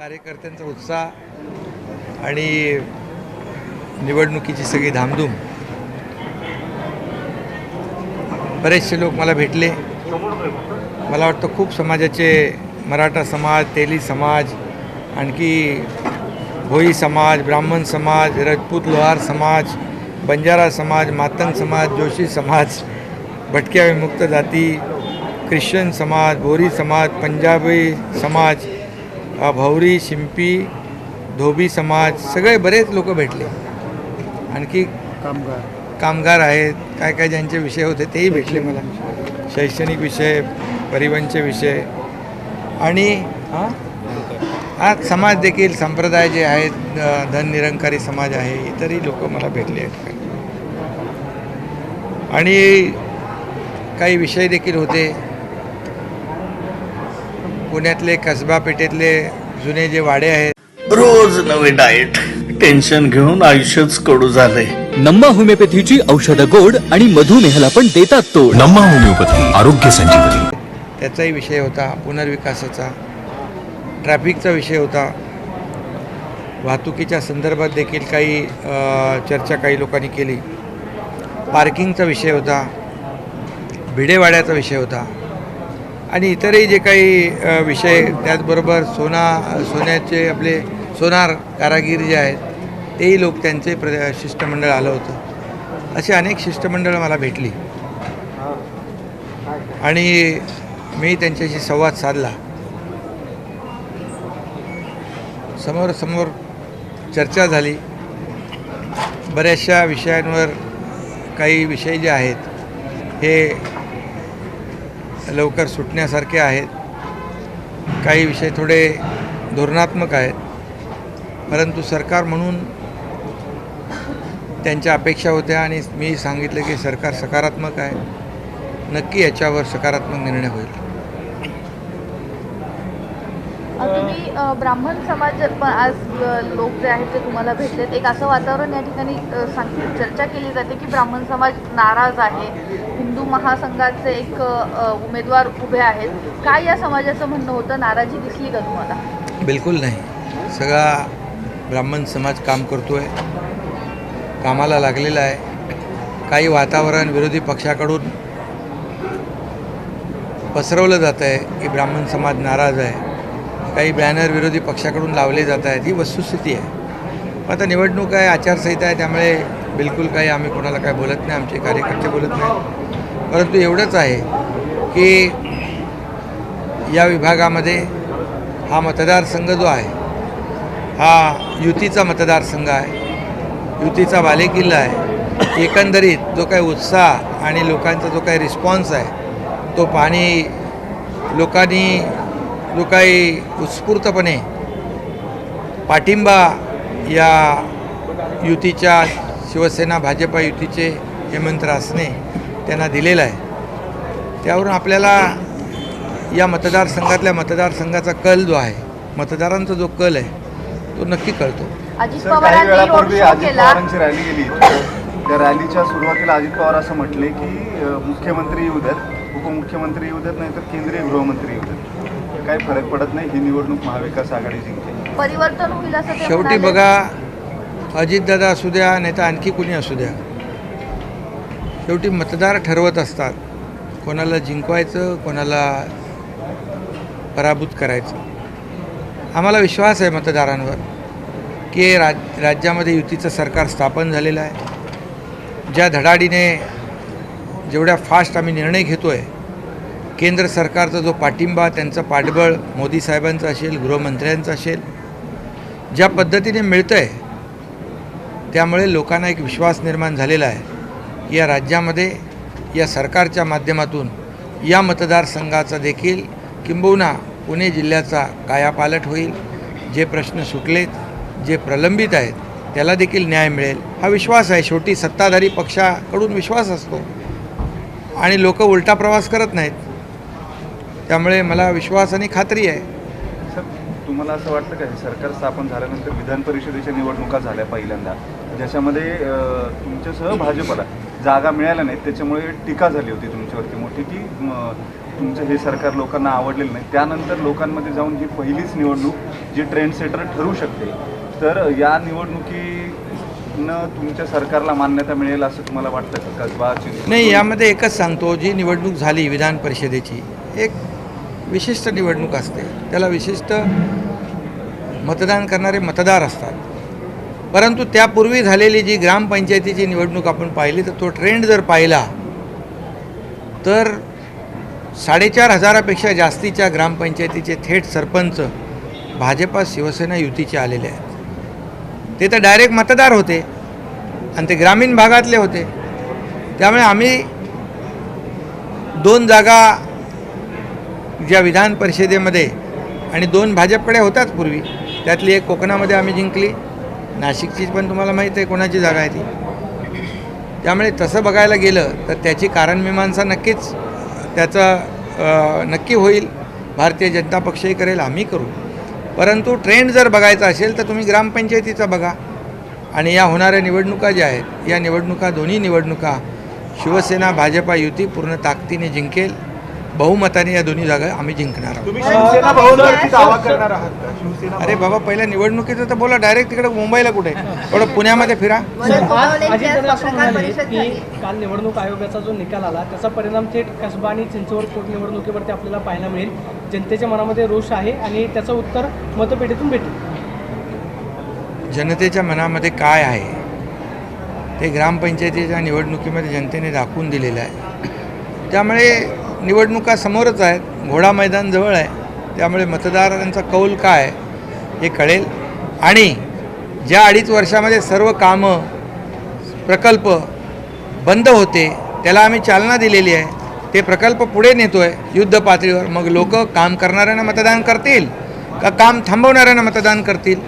कार्यकर्त्यांचा उत्साह आणि निवडणुकीची सगळी धामधूम. बरेचसे लोक मला भेटले. मला वाटतं खूप समाजाचे, मराठा समाज, तेली समाज, आणखी भोई समाज, ब्राह्मण समाज, राजपूत लोहार समाज, बंजारा समाज, मातंग समाज, जोशी समाज, भटक्या विमुक्त जाती, ख्रिश्चन समाज, बोरी समाज, पंजाबी समाज, भौरी, शिंपी, धोबी समाज, सगळे बरेच लोक भेटले. आणखी कामगार आहेत, काय काय ज्यांचे विषय होते तेही भेटले मला. शैक्षणिक विषय, परिवहनचे विषय आणि समाज देखील, संप्रदाय जे आहेत, धननिरंकारी समाज आहे, इतरही लोक मला भेटले आहेत. आणि काही विषय देखील होते. पुण्यातले कसबा पेठेतले जुने जे वाडे आहेत, रोज नवे डाएट, टेन्शन घेऊन आयुष्यच कडू झालंय. नम्मा होमिओपॅथीची औषधं गोड आणि मधुमेहाला पण देतात तोड. नम्मा होमिओपॅथी, आरोग्य संजीवनी. त्याचाही विषय होता. पुनर्विकासाचा, ट्रॅफिकचा विषय होता. वाहतुकीच्या संदर्भात देखील काही चर्चा काही लोकांनी केली. पार्किंगचा विषय होता. भिडेवाड्याचा विषय होता आणि इतरही जे काही विषय. त्याचबरोबर सोन्याचे आपले सोनार कारागीर जे आहेत तेही लोक, त्यांचे शिष्टमंडळ आलं होतं. असे अनेक शिष्टमंडळं मला भेटली आणि मी त्यांच्याशी संवाद साधला. समोरासमोर चर्चा झाली. बऱ्याचशा विषयांवर काही विषय जे आहेत हे लवकर सुटण्यासारखे आहेत. काही विषय थोडे धोरणात्मक आहेत. परंतु सरकार म्हणून त्यांच्या अपेक्षा होत्या आणि मी सांगितलं की सरकार सकारात्मक आहे. नक्की याच्यावर सकारात्मक निर्णय होईल. तुम्ही ब्राह्मण समाज आज लोक जे आहेत ते तुम्हाला भेटलेत. एक असं वातावरण या ठिकाणी चर्चा केली जाते की ब्राह्मण समाज नाराज आहे, हिंदू महासंघाचे एक उमेदवार उभे आहेत. काय या समाजाचं म्हणणं होतं? नाराजी दिसली का तुम्हाला? बिलकुल नाही. सगळा ब्राह्मण समाज काम करतो आहे, कामाला लागलेला आहे. काही वातावरण विरोधी पक्षाकडून पसरवलं जातं आहे की ब्राह्मण समाज नाराज आहे. काही बॅनर विरोधी पक्षाकडून लावले जात आहेत. ही वस्तुस्थिती आहे. आता निवडणूक आहे, आचारसंहिता आहे, त्यामुळे बिलकुल काही आम्ही कोणाला काय बोलत नाही, आमचे कार्यकर्ते बोलत नाही. परंतु एवढंच आहे की या विभागामध्ये हा मतदारसंघ जो आहे हा युतीचा मतदारसंघ आहे, युतीचा बालेकिल्ला आहे. एकंदरीत जो काही उत्साह आणि लोकांचा जो काही रिस्पॉन्स आहे तो पाहणी लोकांनी जो काही उत्स्फूर्तपणे पाठिंबा या युतीच्या, शिवसेना भाजपा युतीचे हेमंत रासने त्यांना दिलेला आहे, त्यावरून आपल्याला या मतदारसंघाचा कल जो आहे, मतदारांचा जो कल आहे तो नक्की कळतो. अजित पवारांनी रॅली गेली. त्या रॅलीच्या सुरुवातीला अजित पवार असं म्हटले की मुख्यमंत्री येऊ द्यात, उपमुख्यमंत्री येऊ देत, नाही तर केंद्रीय गृहमंत्री येऊ देत, काही फरक पडत नाही, ही निवडणूक महाविकास आघाडी जिंकते, परिवर्तन होईल असं ते शेवटी म्हणाले. बघा, अजितदादा असू द्या नाही तर आणखी कुणी असू द्या, शेवटी मतदार ठरवत असतात कोणाला जिंकवायचं, कोणाला पराभूत करायचं. आम्हाला विश्वास आहे मतदारांवर की राज्यामध्ये युतीचं सरकार स्थापन झालेलं आहे. ज्या धडाडीने, जेवढ्या फास्ट आम्ही निर्णय घेतो आहे, केंद्र सरकारचा जो पाठिंबा, त्यांचं पाठबळ मोदी साहेबांचं असेल, गृहमंत्र्यांचं असेल, ज्या पद्धतीने मिळतं आहे, त्यामुळे लोकांना एक विश्वास निर्माण झालेला आहे की या राज्यामध्ये या सरकारच्या माध्यमातून या मतदारसंघाचा देखील, किंबहुना पुणे जिल्ह्याचा कायापालट होईल. जे प्रश्न सुटलेत, जे प्रलंबित आहेत, त्याला देखील न्याय मिळेल हा विश्वास आहे. शेवटी सत्ताधारी पक्षाकडून विश्वास असतो आणि लोक उलटा प्रवास करत नाहीत. त्यामुळे मला विश्वास आणि खात्री आहे. सर, तुम्हाला असं वाटतं का हे सरकार स्थापन झाल्यानंतर विधान परिषदेच्या निवडणुका झाल्या पहिल्यांदा, ज्याच्यामध्ये तुमच्यासह भाजपला जागा मिळाल्या नाहीत, त्याच्यामुळे टीका झाली होती तुमच्यावरती मोठी की तुमचं हे सरकार लोकांना आवडलेलं नाही, त्यानंतर लोकांमध्ये जाऊन ही पहिलीच निवडणूक जी ट्रेंड सेटर ठरू शकते, तर या निवडणुकीनं तुमच्या सरकारला मान्यता मिळेल असं तुम्हाला वाटतं का? कसबा नाही, यामध्ये एकच सांगतो, जी निवडणूक झाली विधान परिषदेची एक विशिष्ट निवडणूक असते, त्याला विशिष्ट मतदान करणारे मतदार असतात. परंतु त्यापूर्वी झालेली जी ग्रामपंचायतीची निवडणूक आपण पाहिली तर तो ट्रेंड जर पाहिला तर 4,500पेक्षा जास्तीच्या ग्रामपंचायतीचे थेट सरपंच भाजपा शिवसेना युतीचे आलेले आहेत. ते तर डायरेक्ट मतदार होते आणि ते ग्रामीण भागातले होते. त्यामुळे आम्ही 2 जागा ज्या विधान परिषदेमध्ये आणि 2 भाजपकडे होत्याच पूर्वी, त्यातली एक कोकणामध्ये आम्ही जिंकली, नाशिकची पण तुम्हाला माहीत आहे कोणाची जागा आहे ती. त्यामुळे तसं बघायला गेलं तर त्याची कारणमीमांसा नक्कीच त्याचा नक्की होईल. भारतीय जनता पक्षही करेल, आम्ही करू. परंतु ट्रेंड जर बघायचा असेल तर तुम्ही ग्रामपंचायतीचा बघा. आणि या होणाऱ्या निवडणुका ज्या आहेत, या निवडणुका दोन्ही निवडणुका शिवसेना भाजपा युती पूर्ण ताकदीने जिंकेल. बहुमताने या दोन्ही जागा आम्ही जिंकणार आहोत. तुम्ही शिवसेना बहुमतावरती दावा करणार आहात का? शिवसेना अरे बाबा, पहिल्या निवडणुकीचं तर बोला, डायरेक्ट तिकडे मुंबईला कुठे, थोडं पुण्यामध्ये फिरा. अजित दादा असं म्हणाले की काल निवडणूक आयोगाचा जो निकाल आला त्याचा परिणाम थेट कसबा आणि चिंचवड पोटनिवडणुकीवरती आपल्याला पाहायला मिळेल. जनतेच्या मनामध्ये रोष आहे आणि त्याचं उत्तर मतपेटीतून भेटेल. जनतेच्या मनामध्ये काय आहे ते ग्रामपंचायतीच्या निवडणुकीमध्ये जनतेने दाखवून दिलेलं आहे. त्यामुळे निवडणुका समोरच आहेत, घोडा मैदान जवळ आहे. त्यामुळे मतदारांचा कौल काय हे कळेल. आणि ज्या 2.5 वर्षामध्ये सर्व कामं प्रकल्प बंद होते त्याला आम्ही चालना दिलेली आहे. ते प्रकल्प पुढे नेतो आहे युद्ध पातळीवर. मग लोक काम करणाऱ्यांना मतदान करतील का काम थांबवणाऱ्यांना मतदान करतील,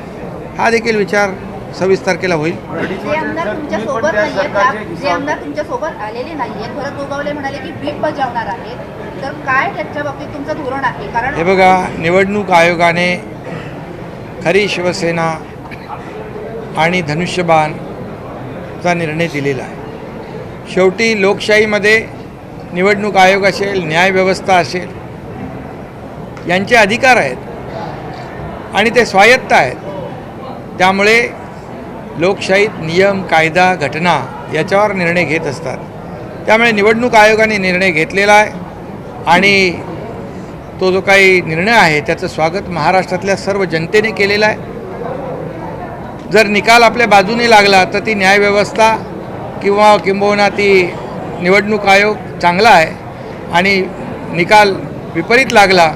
हा देखील विचार 26 तारखेला होईल. जे आमदार तुमच्या सोबत नाहीयेत, जे आमदार तुमच्या सोबत आलेले नाहीयेत, भरत गोगावले म्हणाले की व्हीप बजावणार आहेत, तर काय त्याच्या बाबतीत तुमचं धोरण आहे? कारण हे बघा, निवडणूक आयोगाने खरी शिवसेना आणि धनुष्यबाणचा निर्णय दिलेला आहे. शेवटी लोकशाहीमध्ये निवडणूक आयोग असेल, न्यायव्यवस्था असेल, यांचे अधिकार आहेत आणि ते स्वायत्त आहेत. त्यामुळे लोकशाहीत नियम, कायदा, घटना याच्यावर निर्णय घेत असतात. त्यामुळे निवडणूक आयोगाने निर्णय घेतलेला आहे आणि तो जो काही निर्णय आहे त्याचं स्वागत महाराष्ट्रातल्या सर्व जनतेने केलेलं आहे. जर निकाल आपल्या बाजूने लागला तर ती न्यायव्यवस्था किंबहुना ती निवडणूक आयोग चांगला आहे आणि निकाल विपरीत लागला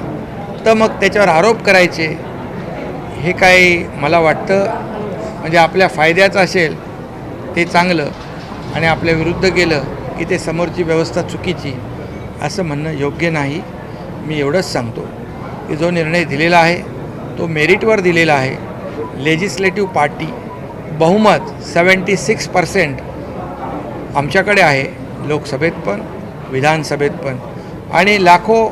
तर मग त्याच्यावर आरोप करायचे हे काही मला वाटतं म्हणजे आपल्या फायद्याचं असेल ते चांगलं आणि आपल्या विरुद्ध गेलं की ते समोरची व्यवस्था चुकीची असं म्हणणं योग्य नाही. मी एवढंच सांगतो की जो निर्णय दिलेला आहे तो मेरिटवर दिलेला आहे. लेजिस्लेटिव्ह पार्टी बहुमत 76% आमच्याकडे आहे, लोकसभेत पण विधानसभेत पण. आणि लाखो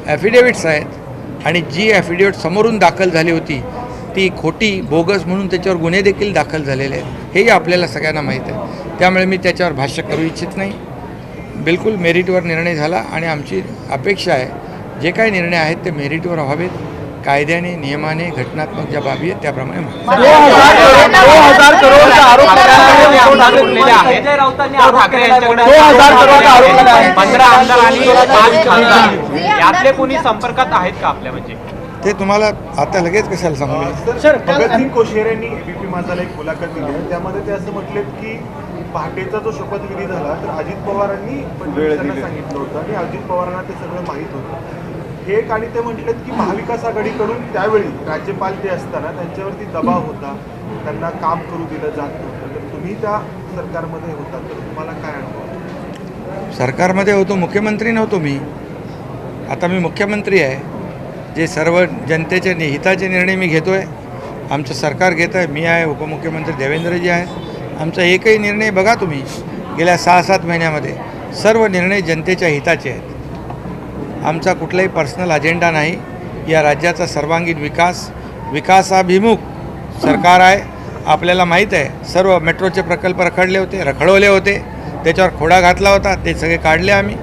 ॲफिडेविट्स आहेत आणि जी ॲफिडेविट समोरून दाखल झाली होती ती खोटी, बोगस म्हणून त्याच्यावर गुन्हे देखील दाखल झालेले आहेत. हेही आपल्याला सगळ्यांना माहीत आहे. त्यामुळे मी त्याच्यावर भाष्य करू इच्छित नाही. बिलकुल मेरिटवर निर्णय झाला आणि आमची अपेक्षा आहे जे काही निर्णय आहेत ते मेरिटवर व्हावेत, कायद्याने, नियमाने, घटनात्मक ज्या बाबी आहेत त्याप्रमाणे. यातले कोणी संपर्कात आहेत का आपल्या? म्हणजे ते तुम्हाला आता लगेच कशाला सांगू? सर, भगतसिंग कोश्यारी एबीपी माझाला एक मुलाखत दिली आहे, त्यामध्ये ते असं म्हटलेत की पहाटेचा जो शपथविधी झाला तर अजित पवारांनी फडणवीसांना सांगितलं होतं आणि अजित पवारांना ते सगळं माहीत होतं. हे एक आणि ते म्हटलेत की महाविकास आघाडीकडून त्यावेळी राज्यपाल ते असताना त्यांच्यावरती दबाव होता, त्यांना काम करू दिलं जात नव्हतं. तर तुम्ही त्या सरकारमध्ये होता तर तुम्हाला काय अनुभव? सरकारमध्ये होतो, मुख्यमंत्री नव्हतो मी. आता मी मुख्यमंत्री आहे. जे सर्व जनतेचे हिताचे निर्णय मी घेतो आहे, आमचं सरकार घेतं आहे. मी आहे, उपमुख्यमंत्री देवेंद्रजी आहेत. आमचा एकही निर्णय बघा तुम्ही गेल्या 6-7 महिन्यामध्ये सर्व निर्णय जनतेच्या हिताचे आहेत. आमचा कुठलाही पर्सनल अजेंडा नाही. या राज्याचा सर्वांगीण विकासाभिमुख सरकार आहे. आपल्याला माहीत आहे सर्व मेट्रोचे प्रकल्प रखडवले होते, त्याच्यावर खोडा घातला होता, ते सगळे काढले आम्ही,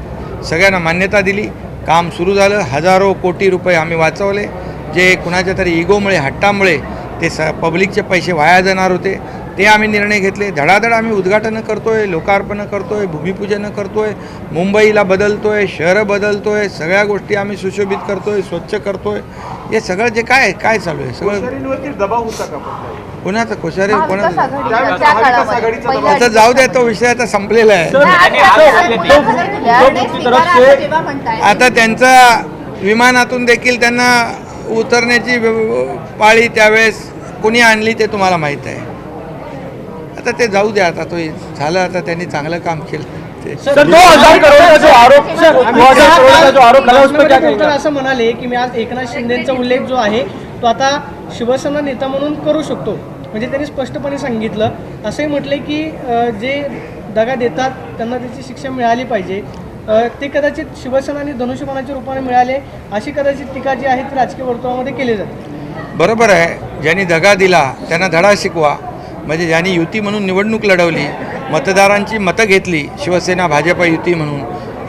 सगळ्यांना मान्यता दिली. काम सुरू झालं. हजारो कोटी रुपये आम्ही वाचवले, जे कुणाच्या तरी इगोमुळे हट्टामुळे ते पब्लिकचे पैसे वाया जाणार होते, ते आम्ही निर्णय घेतले. धडाधड आम्ही उद्घाटनं करतो आहे, लोकार्पणं करतो आहे, भूमिपूजनं करतो आहे, मुंबईला बदलतो आहे, शहरं बदलतो आहे, सगळ्या गोष्टी आम्ही सुशोभित करतो आहे, स्वच्छ करतो आहे. हे सगळं जे काय चालू आहे सगळं दबाव होता का कोणाचं कोशारी महाविकास कोणाचं आघाडीचा त्या काळामध्ये पहिल्या आता जाऊ द्या, तो विषय आता संपलेला आहे. आता त्यांचा विमानातून देखील त्यांना उतरण्याची पाळी त्यावेळेस कोणी आणली ते तुम्हाला माहीत आहे. आता ते जाऊ द्या, आता तो झालं, आता त्यांनी चांगलं काम केलं ते. असं म्हणाले की मी आज एकनाथ शिंदेचा उल्लेख जो आहे तो आता शिवसेना नेता म्हणून करू शकतो, म्हणजे त्यांनी स्पष्टपणे सांगितलं. असंही म्हटले की जे दगा देतात त्यांना त्याची शिक्षा मिळाली पाहिजे, ते कदाचित शिवसेना आणि धनुष्यबाणाच्या रूपाने मिळाले, अशी कदाचित टीका जी आहे ती राजकीय वर्तुळामध्ये केली जाते. बरोबर आहे, ज्यांनी दगा दिला त्यांना धडा शिकवा. म्हणजे ज्यांनी युती म्हणून निवडणूक लढवली, मतदारांची मतं घेतली, शिवसेना भाजप युती म्हणून,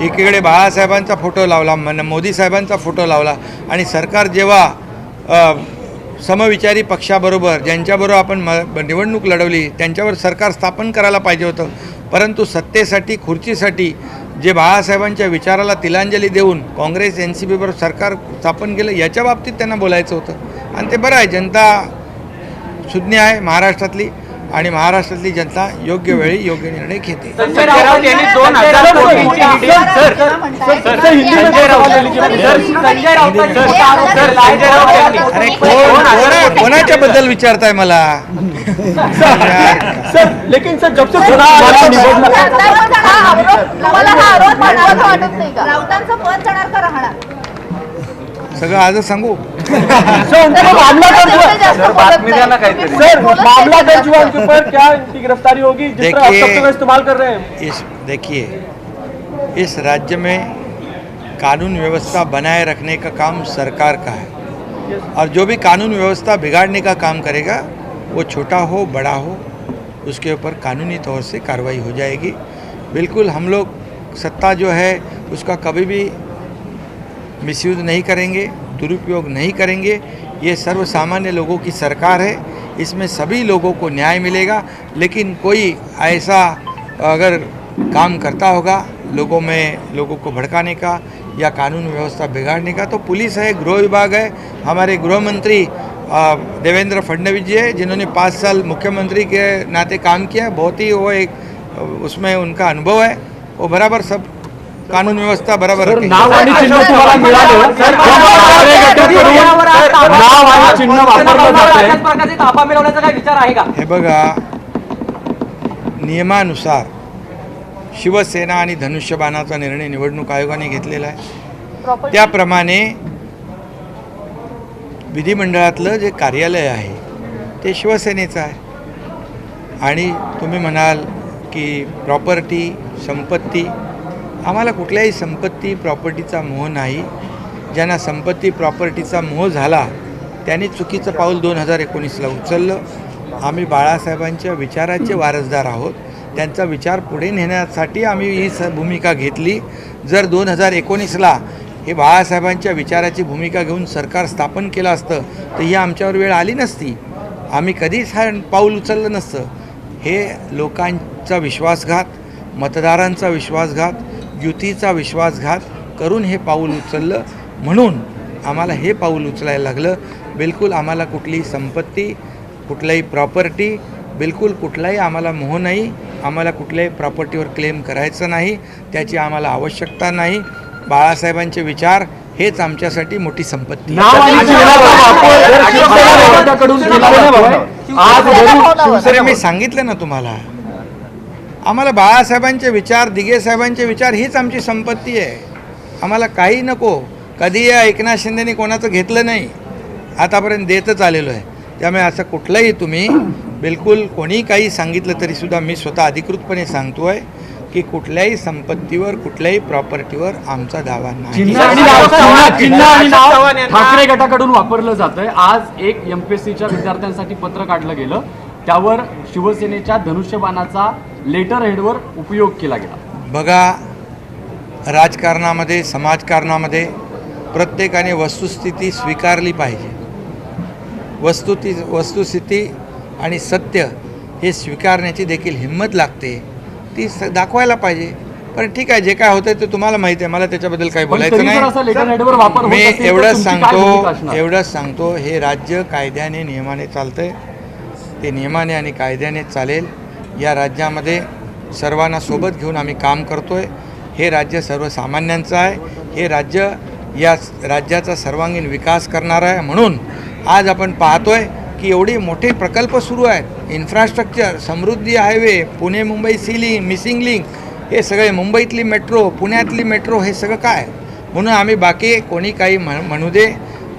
एकीकडे बाळासाहेबांचा फोटो लावला, मोदी साहेबांचा फोटो लावला, आणि सरकार जेव्हा समविचारी पक्षाबरोबर ज्यांच्याबरोबर आपण निवडणूक लढवली त्यांच्यावर सरकार स्थापन करायला पाहिजे होतं, परंतु सत्तेसाठी खुर्चीसाठी जे बाळासाहेबांच्या विचाराला तिलांजली देऊन काँग्रेस NCP बरोबर सरकार स्थापन केलं, याच्या बाबतीत त्यांना बोलायचं होतं. आणि ते बरं आहे, जनता सुज्ञ आहे महाराष्ट्रातली, आणि महाराष्ट्रातली जनता योग्य वेळी योग्य निर्णय घेते. संजय राऊत यांनी 2000 कोटी अरे कोणाच्या बद्दल विचारताय मला? लेकिन सर जब राऊतांचं पद जाणार का राहणार? सगळं आजच सांगू. गिरफ्तारी होगी इस्तेमाल कर रहे हैं. देखिए इस राज्य में कानून व्यवस्था बनाए रखने का काम सरकार का है, और जो भी कानून व्यवस्था बिगाड़ने का काम करेगा वो छोटा हो बड़ा हो उसके ऊपर कानूनी तौर से कार्रवाई हो जाएगी. बिल्कुल हम लोग सत्ता जो है उसका कभी भी मिसयूज़ नहीं करेंगे, दुरुपयोग नहीं करेंगे. ये सर्वसामान्य लोगों की सरकार है, इसमें सभी लोगों को न्याय मिलेगा. लेकिन कोई ऐसा अगर काम करता होगा लोगों को भड़काने का या कानून व्यवस्था बिगाड़ने का, तो पुलिस है, गृह विभाग है, हमारे गृह मंत्री देवेंद्र फडणवीस जी है, जिन्होंने 5 साल मुख्यमंत्री के नाते काम किया. बहुत ही वो एक उसमें उनका अनुभव है, वो बराबर सब कानून व्यवस्था बराबर रखेंगे. हे बघा, नियमानुसार शिवसेना आणि धनुष्यबाणाचा निर्णय निवडणूक आयोगाने घेतलेला आहे. त्याप्रमाणे विधिमंडळातलं जे कार्यालय आहे ते शिवसेनेचं आहे. आणि तुम्ही म्हणाल की प्रॉपर्टी, संपत्ती, आम्हाला कुठल्याही संपत्ती प्रॉपर्टीचा मोह नाही. ज्यांना संपत्ती प्रॉपर्टीचा मोह झाला त्यांनी चुकीचं पाऊल 2019ला उचललं. आम्ही बाळासाहेबांच्या विचाराचे वारसदार आहोत, त्यांचा विचार पुढे नेण्यासाठी आम्ही ही भूमिका घेतली. जर 2019ला हे बाळासाहेबांच्या विचाराची भूमिका घेऊन सरकार स्थापन केलं असतं तर ही आमच्यावर वेळ आली नसती, आम्ही कधीच हा पाऊल उचललं नसतं. हे लोकांचा विश्वासघात, मतदारांचा विश्वासघात, युतीचा विश्वासघात करून हे पाऊल उचललं, म्हणून आम्हाला हे पाऊल उचलायला लागलं. बिलकुल आम्हाला कुठलीही संपत्ती, कुठल्याही प्रॉपर्टी, बिलकुल कुठलाही आम्हाला मोह नाही. आम्हाला कुठल्याही प्रॉपर्टीवर क्लेम करायचं नाही, त्याची आम्हाला आवश्यकता नाही. बाळासाहेबांचे विचार हेच आमच्यासाठी मोठी संपत्ती. अरे मी सांगितलं ना तुम्हाला, आम्हाला बाळासाहेबांचे विचार, दिघे साहेबांचे विचार हीच आमची संपत्ती आहे. आम्हाला काही नको. कधी या एकनाथ शिंदेने कोणाचं घेतलं नाही, आतापर्यंत देतच आलेलो आहे. त्यामुळे असं कुठलंही तुम्ही बिलकुल कोणी काही सांगितलं तरीसुद्धा मी स्वतः अधिकृतपणे सांगतो आहे की कुठल्याही संपत्तीवर, कुठल्याही प्रॉपर्टीवर आमचा दावा नाही. ठाकरे गटाकडून वापरलं जातंय. आज एक MPSCच्या विद्यार्थ्यांसाठी पत्र काढलं गेलं, त्यावर शिवसेनेच्या धनुष्यबाणाचा लेटर हेडवर उपयोग केला गेला. बघा, राजकारणामध्ये, समाजकारणामध्ये प्रत्येकाने वस्तुस्थिती स्वीकारली पाहिजे. वस्तुस्थिती आणि सत्य हे स्वीकारण्याची देखील हिंमत लागते, ती दाखवायला पाहिजे. पण ठीक आहे, जे काय होतं ते तुम्हाला माहिती आहे, मला त्याच्याबद्दल काही बोलायचं नाही. मी एवढंच सांगतो हे राज्य कायद्याने नियमाने चालतं आहे, ते नियमाने आणि कायद्याने चालेल. या राज्यामध्ये सर्वांना सोबत घेऊन आम्ही काम करतो आहे. हे राज्य सर्वसामान्यांचं आहे. हे राज्य या राज्याचा सर्वांगीण विकास करणार आहे. म्हणून आज आपण पाहतो आहे की एवढे मोठे प्रकल्प सुरू आहेत. Infrastructure, Samruddhi highway, Pune Mumbai sea link, missing link, हे सगळे, मुंबईतली मेट्रो, पुण्यातली मेट्रो, हे सगळं काय. म्हणून आम्ही बाकी कोणी काही म्हणू दे,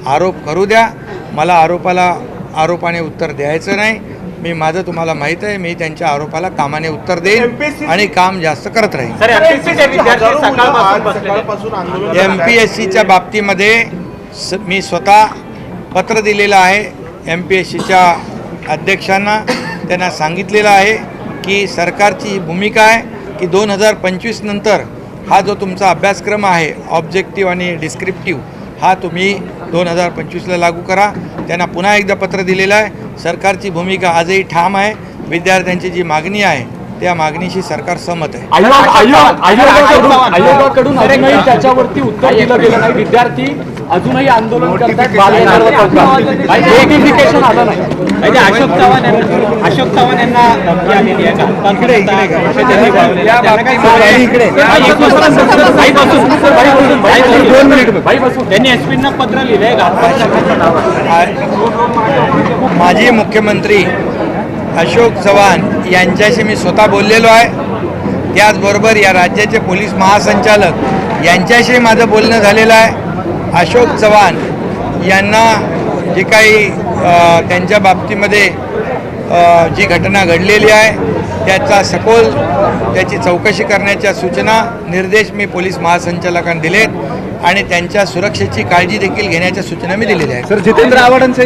आरोप करू द्या, मला आरोपाने उत्तर द्यायचं नाही. मी माझं तुम्हाला माहीत आहे, मी त्यांच्या आरोपाला कामाने उत्तर देईन आणि काम जास्त करत राहीन. MPSCच्या बाबतीमध्ये मी स्वतः पत्र दिलेलं आहे MPSCच्या अध्यक्षांना. त्यांना सांगितलेलं आहे की सरकारची भूमिका आहे की 2025 नंतर हा जो तुमचा अभ्यासक्रम आहे ऑब्जेक्टिव्ह आणि डिस्क्रिप्टिव्ह, हा तुम्ही 2025ला लागू करा. त्यांना पुन्हा एकदा पत्र दिलेलं आहे. सरकारची भूमिका आजही ठाम आहे. विद्यार्थ्यांची जी मागणी आहे त्या मागणीशी सरकार सहमत आहे. आयोगाकडून अजूनही त्याच्यावरती उत्तर दिलं गेलं नाही. विद्यार्थी अजूनही आंदोलन करतात. नोटिफिकेशन आलं नाही. अशोक चव्हाण यांना धमकी आलेली आहे. त्यांनी एसपींना पत्र लिहिलंय. माजी मुख्यमंत्री अशोक चव्हाण यांच्याशी मी स्वतः बोललेलो आहे. त्याचबरोबर या राज्याचे पोलीस महासंचालक यांच्याशी माझं बोलणं झालेलं आहे. अशोक चव्हाण यांना जे काही त्यांच्या बाबतीमध्ये जी घटना घडलेली आहे त्याचा सखोल त्याची चौकशी करण्याच्या सूचना, निर्देश मी पोलीस महासंचालकांना दिलेत आणि त्यांच्या सुरक्षेची काळजी देखील घेण्याच्या सूचना मी दिलेल्या आहेत. सर, जितेंद्र आव्हाडांचे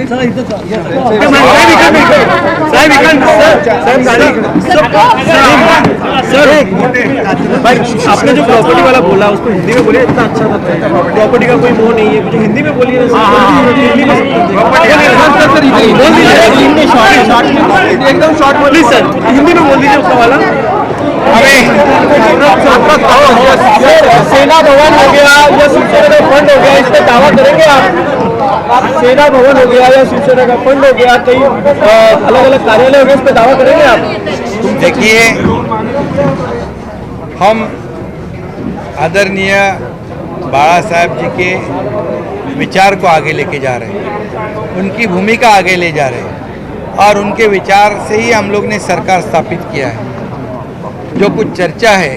आपने जो प्रॉपर्टी वाला बोला उसको हिंदी में बोलिए, इतना अच्छा लगता है. प्रॉपर्टी का कोई मोह नहीं है, मुझे हिंदी में बोलिए. एकदम शॉर्ट बोलिए सर, हिंदी में बोल दीजिए उसका वाला. सेना भवन हो गया या शिवसेना का फंड हो गया, इस पर दावा करेंगे आप? सेना भवन हो गया या शिवसेना का फंड हो गया, कई अलग अलग कार्यालय हो गए, इस पर दावा करेंगे आप? देखिए, हम आदरणीय बाला साहब जी के विचार को आगे लेके जा रहे हैं, उनकी भूमिका आगे ले जा रहे हैं और उनके विचार से ही हम लोग ने सरकार स्थापित किया है. जो कुछ चर्चा है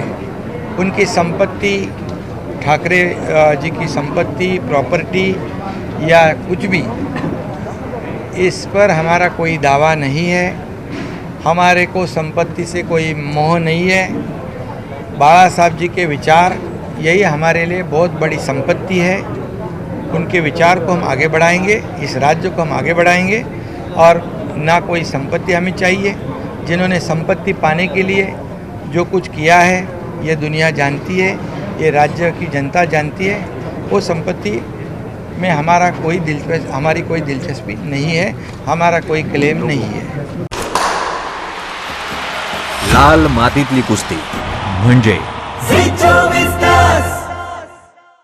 उनकी संपत्ति, ठाकरे जी की संपत्ति, प्रॉपर्टी या कुछ भी, इस पर हमारा कोई दावा नहीं है. हमारे को संपत्ति से कोई मोह नहीं है. बाला साहब जी के विचार यही हमारे लिए बहुत बड़ी संपत्ति है. उनके विचार को हम आगे बढ़ाएंगे, इस राज्य को हम आगे बढ़ाएंगे और ना कोई संपत्ति हमें चाहिए. जिन्होंने संपत्ति पाने के लिए जो कुछ किया है ये दुनिया जानती है, ये राज्य की जनता जानती है. वो संपत्ति में हमारी कोई दिलचस्पी नहीं है, हमारा कोई क्लेम नहीं है. लाल मातीतली कुस्ती म्हणजे